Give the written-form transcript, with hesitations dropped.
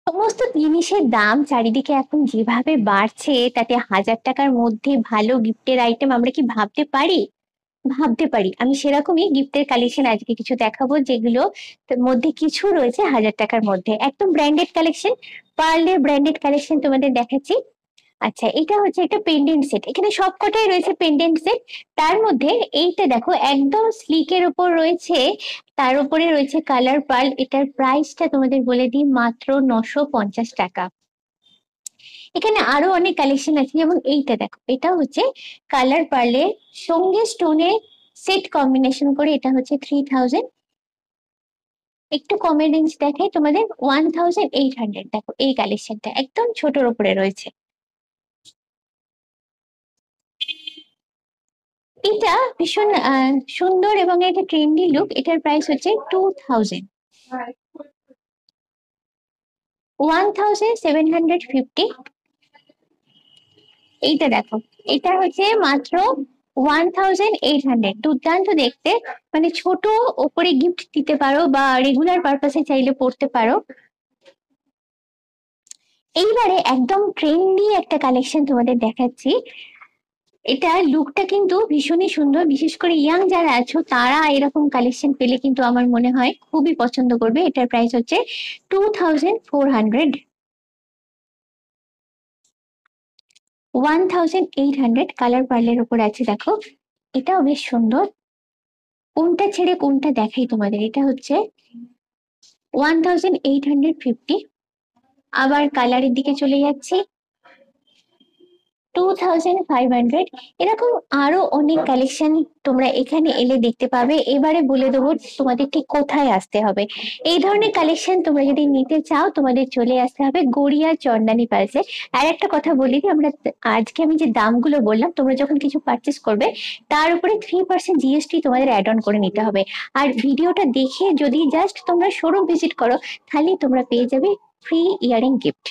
সমস্ত জিনিসের দাম চারিদিকে এখন যেভাবে বাড়ছে, তাতে 1000 টাকার মধ্যে ভালো গিফটের আইটেম আমরা কি ভাবতে পারি? ভাবতে পারি। আমি সেরকমই গিফটের কালেকশন আজকে কিছু দেখাবো, যেগুলো মধ্যে কিছু রয়েছে 1000 টাকার মধ্যে, একদম ব্র্যান্ডেড কালেকশন। পার্লের ব্র্যান্ডেড কালেকশন তোমাদের দেখাচ্ছি। আচ্ছা, এটা হচ্ছে একটা পেন্ডেন্ট সেট, এখানে সবকটাই রয়েছে পেন্ডেন্ট সেট। তার মধ্যে এইটা দেখো, একদম স্লিকের উপর রয়েছে, তার উপরে রয়েছে কালার পার্ল। এটার প্রাইসটা তোমাদের বলে দিই, মাত্র 950 টাকা। এখানে আরো অনেক কালেকশন আছে, যেমন এইটা দেখো, এটা হচ্ছে কালার পার্লের সঙ্গে স্টোনের সেট কম্বিনেশন করে, এটা হচ্ছে 3000। একটু কমের রেঞ্জ দেখাই তোমাদের, 1800। দেখো এই কালেকশনটা একদম ছোটর উপরে রয়েছে। এটা ভীষণ সুন্দর এবং একটা ট্রেন্ডি লুক। এটার প্রাইস হচ্ছে 2000, 1750। এইটা দেখো, এটা হচ্ছে মাত্র 1800। দুর্দান্ত দেখতে, মানে ছোট ওপরে গিফট দিতে পারো বা রেগুলার পারপাসে চাইলে পড়তে পারো। এইবারে একদম ট্রেন্ডি একটা কালেকশন তোমাদের দেখাচ্ছি। এটা লুকটা কিন্তু ভীষণই সুন্দর, বিশেষ করে ইয়াং যারা আছো তারা এরকম কালেকশন পেলে কিন্তু আমার মনে হয় খুবই পছন্দ করবে। এটার প্রাইস হচ্ছে 2400, 1800। কালার পার্লের উপর আছে দেখো, এটাও বেশ সুন্দর। কোনটা ছেড়ে কোনটা দেখাই তোমাদের, এটা হচ্ছে 1850। আবার কালারের দিকে চলে যাচ্ছি, 2500। এরকম আরো অনেক কালেকশন তোমরা এখানে এলে দেখতে পাবে। এবারে বলে দেবো তোমাদের ঠিক কোথায় আসতে হবে। এই ধরনের কালেকশন তোমরা যদি নিতে চাও, তোমাদের চলে আসতে হবে গড়িয়া চন্দানী পালসে। আর একটা কথা বলি যে আমরা আজকে আমি যে দামগুলো বললাম, তোমরা যখন কিছু পারচেস করবে তার উপরে 3% জিএসটি তোমাদের অ্যাড অন করে নিতে হবে। আর ভিডিওটা দেখে যদি জাস্ট তোমরা শোরুম ভিজিট করো, তাহলেই তোমরা পেয়ে যাবে ফ্রি ইয়ারিং গিফট।